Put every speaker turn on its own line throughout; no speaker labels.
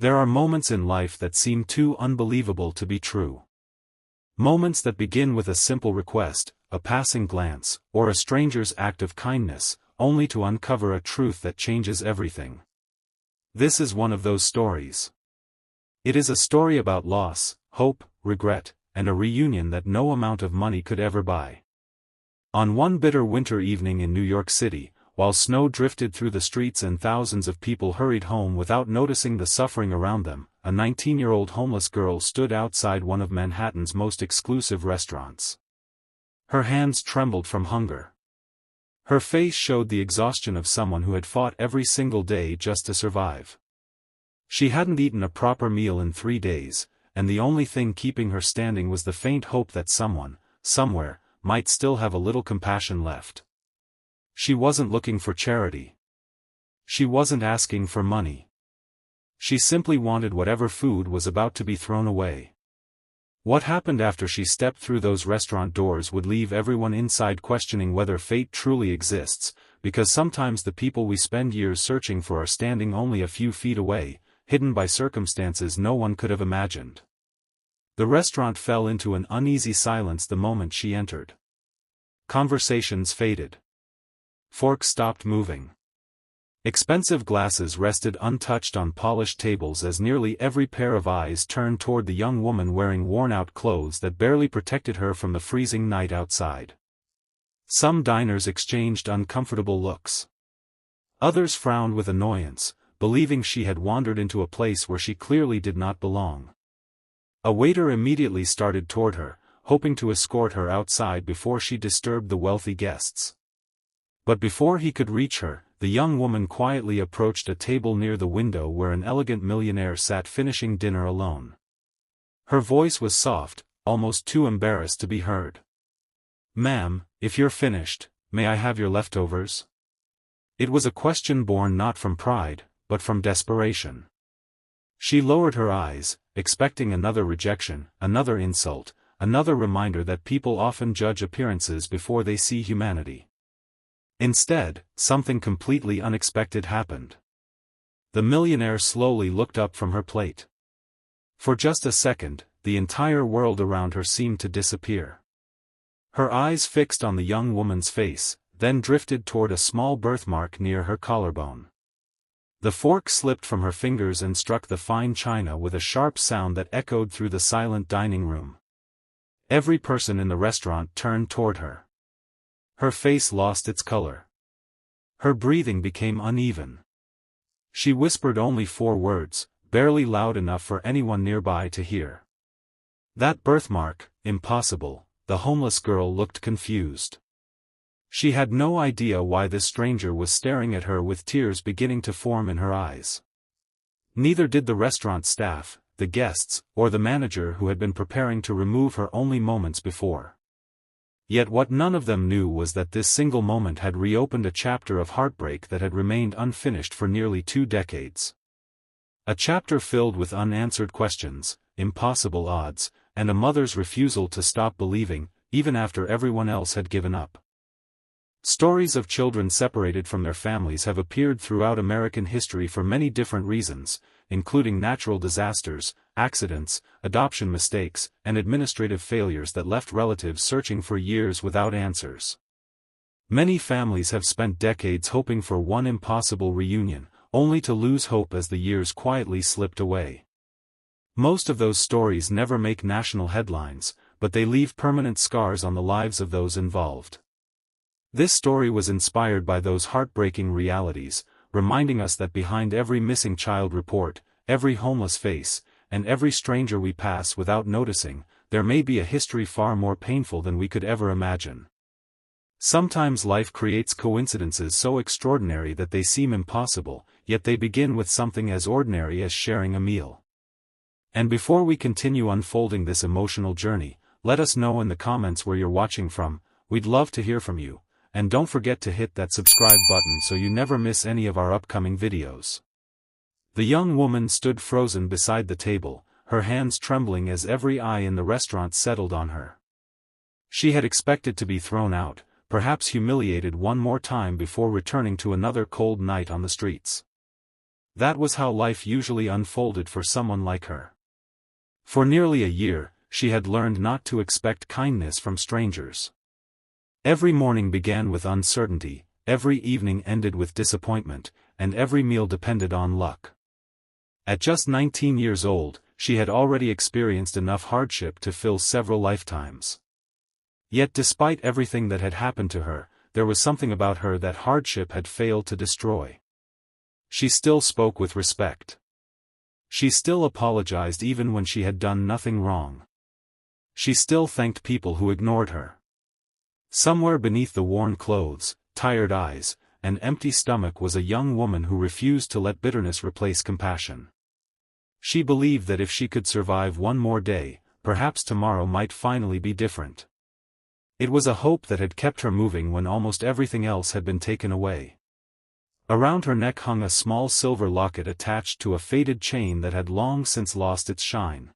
There are moments in life that seem too unbelievable to be true. Moments that begin with a simple request, a passing glance, or a stranger's act of kindness, only to uncover a truth that changes everything. This is one of those stories. It is a story about loss, hope, regret, and a reunion that no amount of money could ever buy. On one bitter winter evening in New York City, while snow drifted through the streets and thousands of people hurried home without noticing the suffering around them, a 19-year-old homeless girl stood outside one of Manhattan's most exclusive restaurants. Her hands trembled from hunger. Her face showed the exhaustion of someone who had fought every single day just to survive. She hadn't eaten a proper meal in 3 days, and the only thing keeping her standing was the faint hope that someone, somewhere, might still have a little compassion left. She wasn't looking for charity. She wasn't asking for money. She simply wanted whatever food was about to be thrown away. What happened after she stepped through those restaurant doors would leave everyone inside questioning whether fate truly exists, because sometimes the people we spend years searching for are standing only a few feet away, hidden by circumstances no one could have imagined. The restaurant fell into an uneasy silence the moment she entered. Conversations faded. Forks stopped moving. Expensive glasses rested untouched on polished tables as nearly every pair of eyes turned toward the young woman wearing worn-out clothes that barely protected her from the freezing night outside. Some diners exchanged uncomfortable looks. Others frowned with annoyance, believing she had wandered into a place where she clearly did not belong. A waiter immediately started toward her, hoping to escort her outside before she disturbed the wealthy guests. But before he could reach her, the young woman quietly approached a table near the window where an elegant millionaire sat finishing dinner alone. Her voice was soft, almost too embarrassed to be heard. "Ma'am, if you're finished, may I have your leftovers?" It was a question born not from pride, but from desperation. She lowered her eyes, expecting another rejection, another insult, another reminder that people often judge appearances before they see humanity. Instead, something completely unexpected happened. The millionaire slowly looked up from her plate. For just a second, the entire world around her seemed to disappear. Her eyes fixed on the young woman's face, then drifted toward a small birthmark near her collarbone. The fork slipped from her fingers and struck the fine china with a sharp sound that echoed through the silent dining room. Every person in the restaurant turned toward her. Her face lost its color. Her breathing became uneven. She whispered only 4 words, barely loud enough for anyone nearby to hear. "That birthmark, impossible." The homeless girl looked confused. She had no idea why this stranger was staring at her with tears beginning to form in her eyes. Neither did the restaurant staff, the guests, or the manager who had been preparing to remove her only moments before. Yet what none of them knew was that this single moment had reopened a chapter of heartbreak that had remained unfinished for nearly 2 decades. A chapter filled with unanswered questions, impossible odds, and a mother's refusal to stop believing, even after everyone else had given up. Stories of children separated from their families have appeared throughout American history for many different reasons, including natural disasters, accidents, adoption mistakes, and administrative failures that left relatives searching for years without answers. Many families have spent decades hoping for one impossible reunion, only to lose hope as the years quietly slipped away. Most of those stories never make national headlines, but they leave permanent scars on the lives of those involved. This story was inspired by those heartbreaking realities, reminding us that behind every missing child report, every homeless face, and every stranger we pass without noticing, there may be a history far more painful than we could ever imagine. Sometimes life creates coincidences so extraordinary that they seem impossible, yet they begin with something as ordinary as sharing a meal. And before we continue unfolding this emotional journey, let us know in the comments where you're watching from. We'd love to hear from you. And don't forget to hit that subscribe button so you never miss any of our upcoming videos. The young woman stood frozen beside the table, her hands trembling as every eye in the restaurant settled on her. She had expected to be thrown out, perhaps humiliated one more time before returning to another cold night on the streets. That was how life usually unfolded for someone like her. For nearly a year, she had learned not to expect kindness from strangers. Every morning began with uncertainty, every evening ended with disappointment, and every meal depended on luck. At just 19 years old, she had already experienced enough hardship to fill several lifetimes. Yet despite everything that had happened to her, there was something about her that hardship had failed to destroy. She still spoke with respect. She still apologized even when she had done nothing wrong. She still thanked people who ignored her. Somewhere beneath the worn clothes, tired eyes, and empty stomach was a young woman who refused to let bitterness replace compassion. She believed that if she could survive one more day, perhaps tomorrow might finally be different. It was a hope that had kept her moving when almost everything else had been taken away. Around her neck hung a small silver locket attached to a faded chain that had long since lost its shine.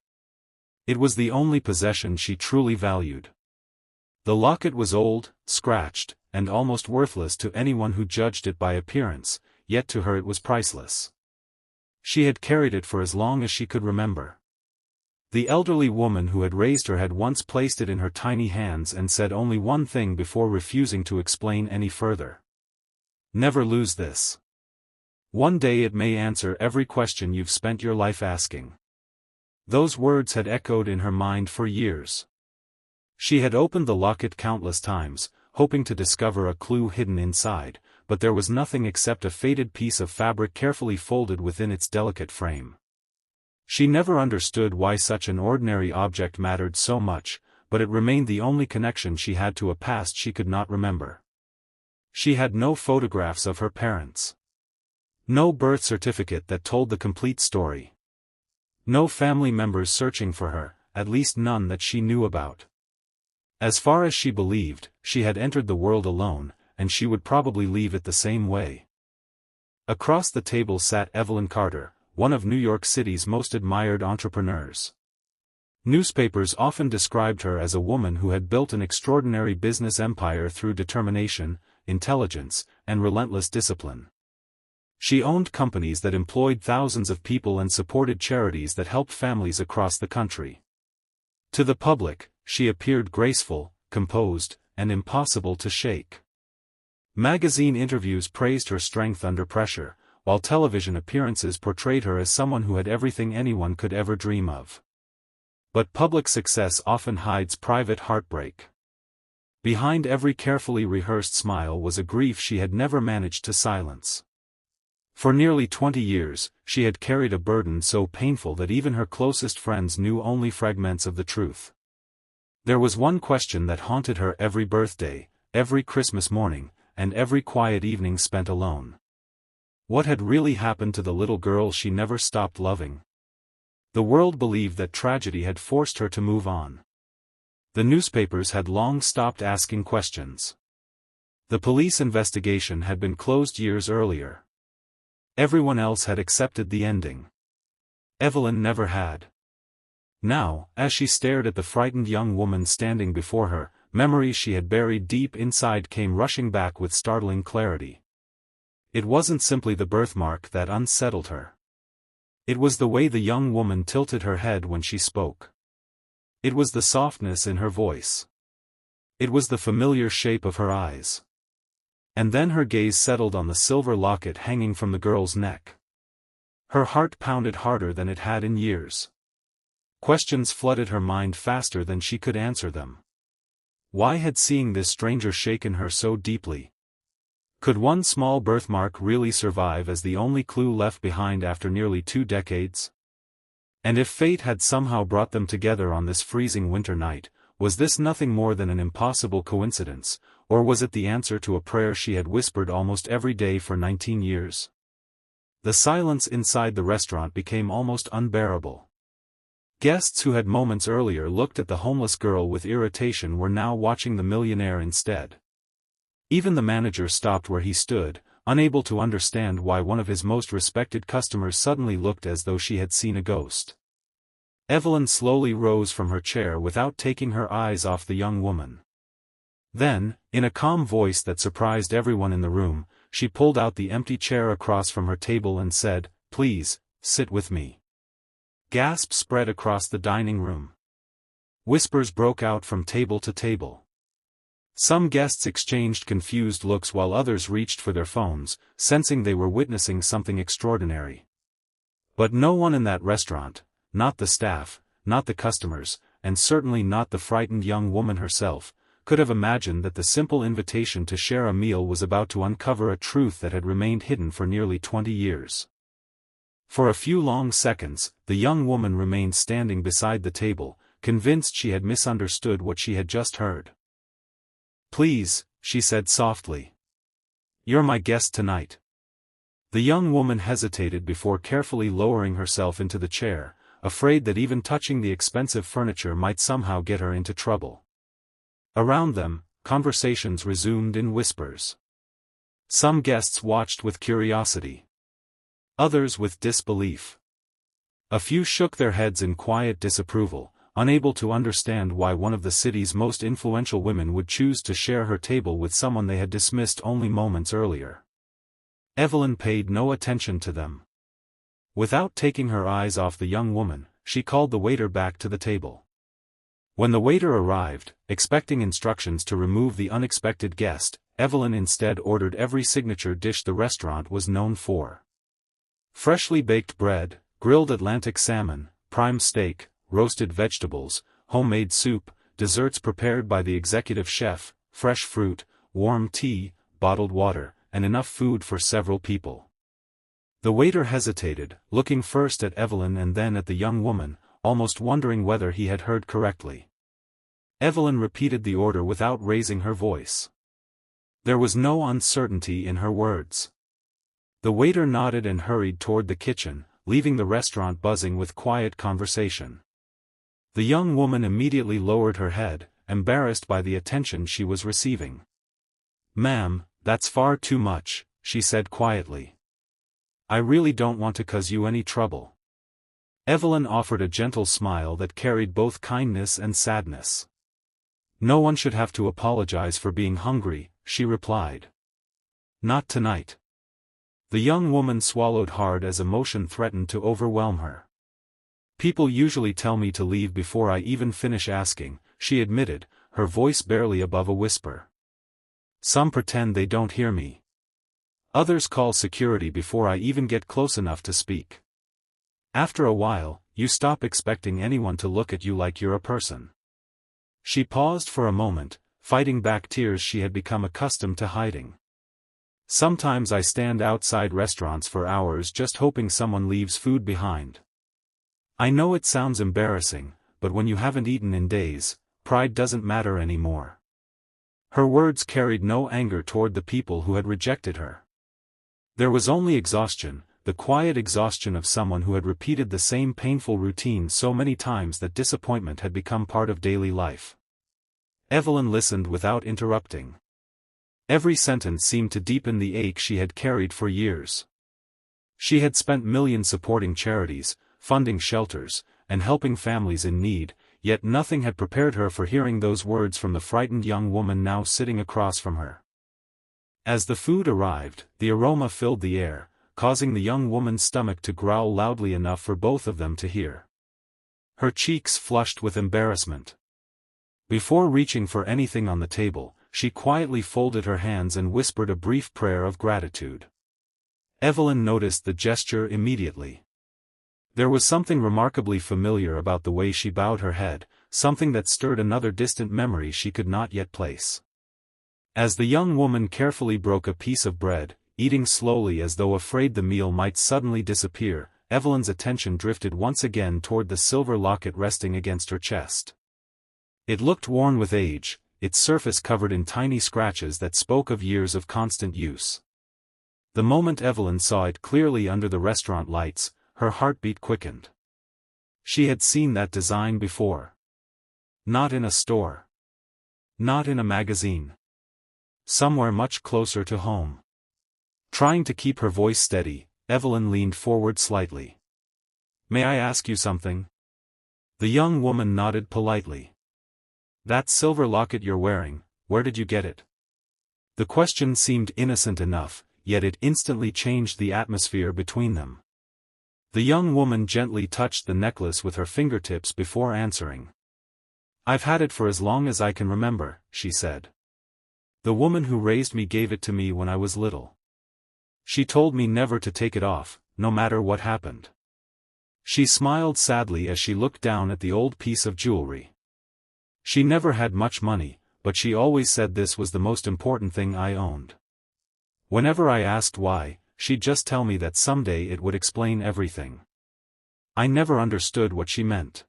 It was the only possession she truly valued. The locket was old, scratched, and almost worthless to anyone who judged it by appearance, yet to her it was priceless. She had carried it for as long as she could remember. The elderly woman who had raised her had once placed it in her tiny hands and said only one thing before refusing to explain any further. Never lose this. One day it may answer every question you've spent your life asking. Those words had echoed in her mind for years. She had opened the locket countless times, hoping to discover a clue hidden inside, but there was nothing except a faded piece of fabric carefully folded within its delicate frame. She never understood why such an ordinary object mattered so much, but it remained the only connection she had to a past she could not remember. She had no photographs of her parents. No birth certificate that told the complete story. No family members searching for her, at least none that she knew about. As far as she believed, she had entered the world alone, and she would probably leave it the same way. Across the table sat Evelyn Carter, one of New York City's most admired entrepreneurs. Newspapers often described her as a woman who had built an extraordinary business empire through determination, intelligence, and relentless discipline. She owned companies that employed thousands of people and supported charities that helped families across the country. To the public, she appeared graceful, composed, and impossible to shake. Magazine interviews praised her strength under pressure, while television appearances portrayed her as someone who had everything anyone could ever dream of. But public success often hides private heartbreak. Behind every carefully rehearsed smile was a grief she had never managed to silence. For nearly 20 years, she had carried a burden so painful that even her closest friends knew only fragments of the truth. There was one question that haunted her every birthday, every Christmas morning, and every quiet evening spent alone. What had really happened to the little girl she never stopped loving? The world believed that tragedy had forced her to move on. The newspapers had long stopped asking questions. The police investigation had been closed years earlier. Everyone else had accepted the ending. Evelyn never had. Now, as she stared at the frightened young woman standing before her, memories she had buried deep inside came rushing back with startling clarity. It wasn't simply the birthmark that unsettled her. It was the way the young woman tilted her head when she spoke. It was the softness in her voice. It was the familiar shape of her eyes. And then her gaze settled on the silver locket hanging from the girl's neck. Her heart pounded harder than it had in years. Questions flooded her mind faster than she could answer them. Why had seeing this stranger shaken her so deeply? Could one small birthmark really survive as the only clue left behind after nearly 2 decades? And if fate had somehow brought them together on this freezing winter night, was this nothing more than an impossible coincidence, or was it the answer to a prayer she had whispered almost every day for 19 years? The silence inside the restaurant became almost unbearable. Guests who had moments earlier looked at the homeless girl with irritation were now watching the millionaire instead. Even the manager stopped where he stood, unable to understand why one of his most respected customers suddenly looked as though she had seen a ghost. Evelyn slowly rose from her chair without taking her eyes off the young woman. Then, in a calm voice that surprised everyone in the room, she pulled out the empty chair across from her table and said, "Please, sit with me." Gasps spread across the dining room. Whispers broke out from table to table. Some guests exchanged confused looks while others reached for their phones, sensing they were witnessing something extraordinary. But no one in that restaurant, not the staff, not the customers, and certainly not the frightened young woman herself, could have imagined that the simple invitation to share a meal was about to uncover a truth that had remained hidden for nearly 20 years. For a few long seconds, the young woman remained standing beside the table, convinced she had misunderstood what she had just heard. "Please," she said softly. "You're my guest tonight." The young woman hesitated before carefully lowering herself into the chair, afraid that even touching the expensive furniture might somehow get her into trouble. Around them, conversations resumed in whispers. Some guests watched with curiosity. Others with disbelief. A few shook their heads in quiet disapproval, unable to understand why one of the city's most influential women would choose to share her table with someone they had dismissed only moments earlier. Evelyn paid no attention to them. Without taking her eyes off the young woman, she called the waiter back to the table. When the waiter arrived, expecting instructions to remove the unexpected guest, Evelyn instead ordered every signature dish the restaurant was known for. Freshly baked bread, grilled Atlantic salmon, prime steak, roasted vegetables, homemade soup, desserts prepared by the executive chef, fresh fruit, warm tea, bottled water, and enough food for several people. The waiter hesitated, looking first at Evelyn and then at the young woman, almost wondering whether he had heard correctly. Evelyn repeated the order without raising her voice. There was no uncertainty in her words. The waiter nodded and hurried toward the kitchen, leaving the restaurant buzzing with quiet conversation. The young woman immediately lowered her head, embarrassed by the attention she was receiving. "Ma'am, that's far too much," she said quietly. "I really don't want to cause you any trouble." Evelyn offered a gentle smile that carried both kindness and sadness. "No one should have to apologize for being hungry," she replied. "Not tonight." The young woman swallowed hard as emotion threatened to overwhelm her. "People usually tell me to leave before I even finish asking," she admitted, her voice barely above a whisper. "Some pretend they don't hear me. Others call security before I even get close enough to speak. After a while, you stop expecting anyone to look at you like you're a person." She paused for a moment, fighting back tears she had become accustomed to hiding. "Sometimes I stand outside restaurants for hours just hoping someone leaves food behind. I know it sounds embarrassing, but when you haven't eaten in days, pride doesn't matter anymore." Her words carried no anger toward the people who had rejected her. There was only exhaustion, the quiet exhaustion of someone who had repeated the same painful routine so many times that disappointment had become part of daily life. Evelyn listened without interrupting. Every sentence seemed to deepen the ache she had carried for years. She had spent millions supporting charities, funding shelters, and helping families in need, yet nothing had prepared her for hearing those words from the frightened young woman now sitting across from her. As the food arrived, the aroma filled the air, causing the young woman's stomach to growl loudly enough for both of them to hear. Her cheeks flushed with embarrassment. Before reaching for anything on the table, she quietly folded her hands and whispered a brief prayer of gratitude. Evelyn noticed the gesture immediately. There was something remarkably familiar about the way she bowed her head, something that stirred another distant memory she could not yet place. As the young woman carefully broke a piece of bread, eating slowly as though afraid the meal might suddenly disappear, Evelyn's attention drifted once again toward the silver locket resting against her chest. It looked worn with age, its surface covered in tiny scratches that spoke of years of constant use. The moment Evelyn saw it clearly under the restaurant lights, her heartbeat quickened. She had seen that design before. Not in a store. Not in a magazine. Somewhere much closer to home. Trying to keep her voice steady, Evelyn leaned forward slightly. "May I ask you something?" The young woman nodded politely. "That silver locket you're wearing, where did you get it?" The question seemed innocent enough, yet it instantly changed the atmosphere between them. The young woman gently touched the necklace with her fingertips before answering. "I've had it for as long as I can remember," she said. "The woman who raised me gave it to me when I was little. She told me never to take it off, no matter what happened." She smiled sadly as she looked down at the old piece of jewelry. "She never had much money, but she always said this was the most important thing I owned. Whenever I asked why, she'd just tell me that someday it would explain everything. I never understood what she meant."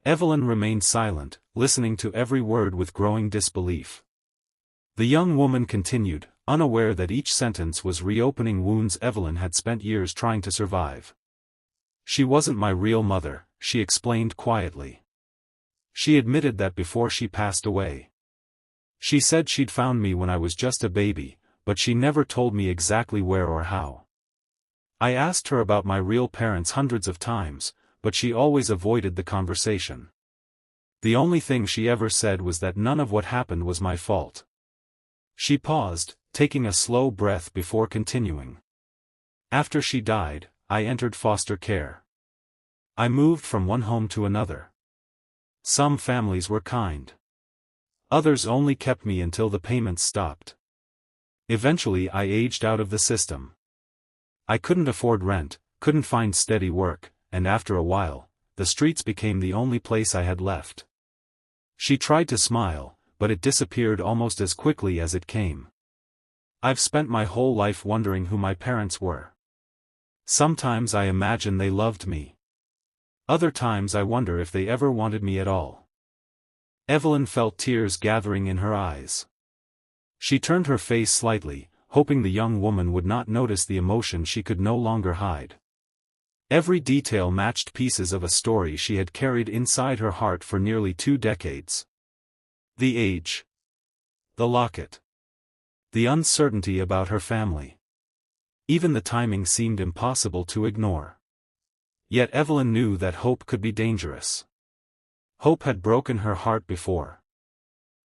Evelyn remained silent, listening to every word with growing disbelief. The young woman continued, unaware that each sentence was reopening wounds Evelyn had spent years trying to survive. "She wasn't my real mother," she explained quietly. "She admitted that before she passed away. She said she'd found me when I was just a baby, but she never told me exactly where or how. I asked her about my real parents hundreds of times, but she always avoided the conversation. The only thing she ever said was that none of what happened was my fault." She paused, taking a slow breath before continuing. "After she died, I entered foster care. I moved from one home to another. Some families were kind. Others only kept me until the payments stopped. Eventually I aged out of the system. I couldn't afford rent, couldn't find steady work, and after a while, the streets became the only place I had left." She tried to smile, but it disappeared almost as quickly as it came. "I've spent my whole life wondering who my parents were. Sometimes I imagine they loved me. Other times I wonder if they ever wanted me at all." Evelyn felt tears gathering in her eyes. She turned her face slightly, hoping the young woman would not notice the emotion she could no longer hide. Every detail matched pieces of a story she had carried inside her heart for nearly 2 decades. The age. The locket. The uncertainty about her family. Even the timing seemed impossible to ignore. Yet Evelyn knew that hope could be dangerous. Hope had broken her heart before.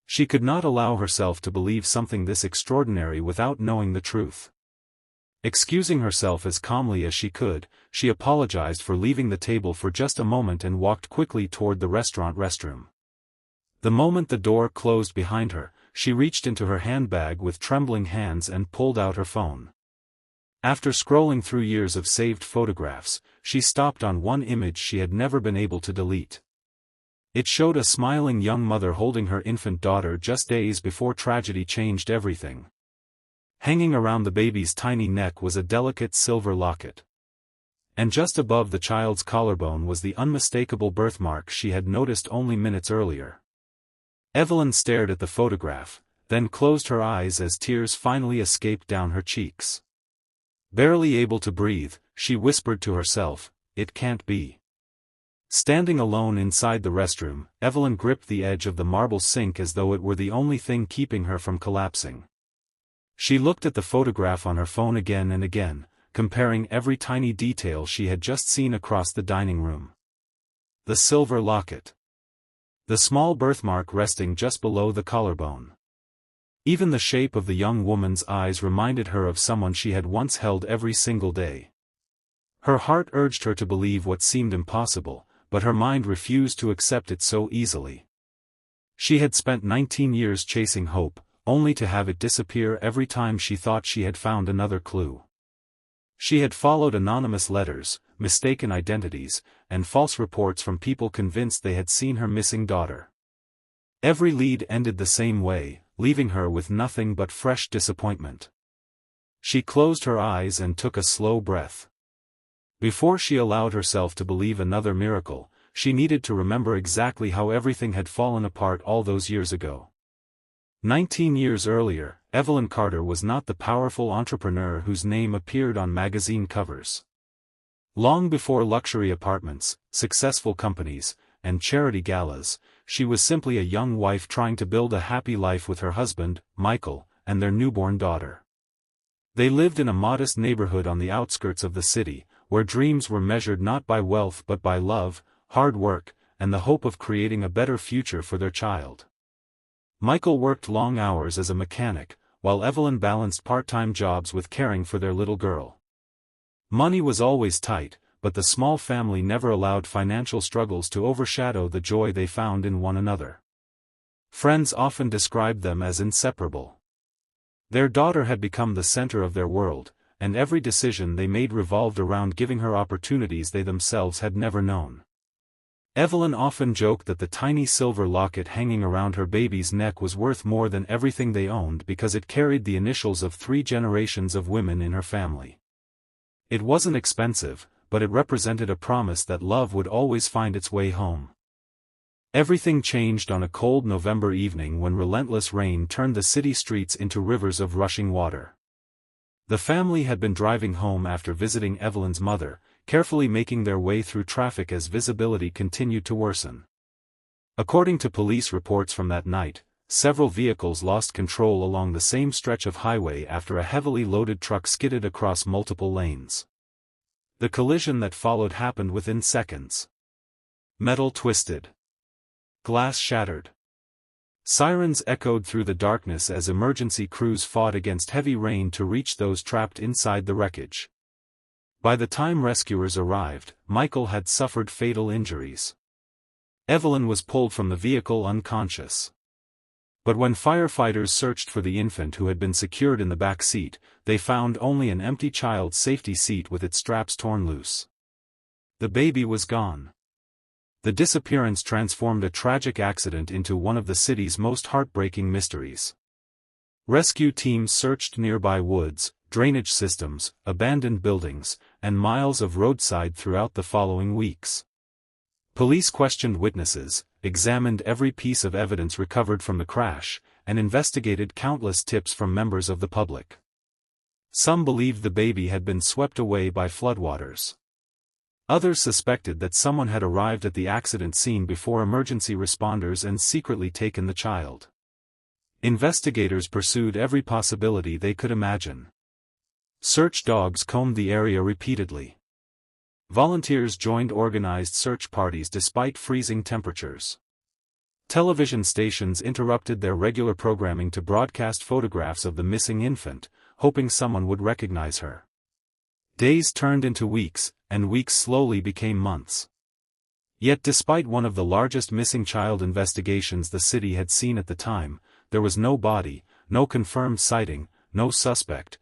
She could not allow herself to believe something this extraordinary without knowing the truth. Excusing herself as calmly as she could, she apologized for leaving the table for just a moment and walked quickly toward the restaurant restroom. The moment the door closed behind her, she reached into her handbag with trembling hands and pulled out her phone. After scrolling through years of saved photographs, she stopped on one image she had never been able to delete. It showed a smiling young mother holding her infant daughter just days before tragedy changed everything. Hanging around the baby's tiny neck was a delicate silver locket. And just above the child's collarbone was the unmistakable birthmark she had noticed only minutes earlier. Evelyn stared at the photograph, then closed her eyes as tears finally escaped down her cheeks. Barely able to breathe, she whispered to herself, "It can't be." Standing alone inside the restroom, Evelyn gripped the edge of the marble sink as though it were the only thing keeping her from collapsing. She looked at the photograph on her phone again and again, comparing every tiny detail she had just seen across the dining room. The silver locket. The small birthmark resting just below the collarbone. Even the shape of the young woman's eyes reminded her of someone she had once held every single day. Her heart urged her to believe what seemed impossible, but her mind refused to accept it so easily. She had spent 19 years chasing hope, only to have it disappear every time she thought she had found another clue. She had followed anonymous letters, mistaken identities, and false reports from people convinced they had seen her missing daughter. Every lead ended the same way, leaving her with nothing but fresh disappointment. She closed her eyes and took a slow breath. Before she allowed herself to believe another miracle, she needed to remember exactly how everything had fallen apart all those years ago. 19 years earlier, Evelyn Carter was not the powerful entrepreneur whose name appeared on magazine covers. Long before luxury apartments, successful companies, and charity galas, she was simply a young wife trying to build a happy life with her husband, Michael, and their newborn daughter. They lived in a modest neighborhood on the outskirts of the city, where dreams were measured not by wealth but by love, hard work, and the hope of creating a better future for their child. Michael worked long hours as a mechanic, while Evelyn balanced part-time jobs with caring for their little girl. Money was always tight, but the small family never allowed financial struggles to overshadow the joy they found in one another. Friends often described them as inseparable. Their daughter had become the center of their world, and every decision they made revolved around giving her opportunities they themselves had never known. Evelyn often joked that the tiny silver locket hanging around her baby's neck was worth more than everything they owned because it carried the initials of 3 generations of women in her family. It wasn't expensive, but it represented a promise that love would always find its way home. Everything changed on a cold November evening when relentless rain turned the city streets into rivers of rushing water. The family had been driving home after visiting Evelyn's mother, carefully making their way through traffic as visibility continued to worsen. According to police reports from that night, several vehicles lost control along the same stretch of highway after a heavily loaded truck skidded across multiple lanes. The collision that followed happened within seconds. Metal twisted. Glass shattered. Sirens echoed through the darkness as emergency crews fought against heavy rain to reach those trapped inside the wreckage. By the time rescuers arrived, Michael had suffered fatal injuries. Evelyn was pulled from the vehicle unconscious. But when firefighters searched for the infant who had been secured in the back seat, they found only an empty child's safety seat with its straps torn loose. The baby was gone. The disappearance transformed a tragic accident into one of the city's most heartbreaking mysteries. Rescue teams searched nearby woods, drainage systems, abandoned buildings, and miles of roadside throughout the following weeks. Police questioned witnesses, examined every piece of evidence recovered from the crash, and investigated countless tips from members of the public. Some believed the baby had been swept away by floodwaters. Others suspected that someone had arrived at the accident scene before emergency responders and secretly taken the child. Investigators pursued every possibility they could imagine. Search dogs combed the area repeatedly. Volunteers joined organized search parties despite freezing temperatures. Television stations interrupted their regular programming to broadcast photographs of the missing infant, hoping someone would recognize her. Days turned into weeks, and weeks slowly became months. Yet despite one of the largest missing child investigations the city had seen at the time, there was no body, no confirmed sighting, no suspect,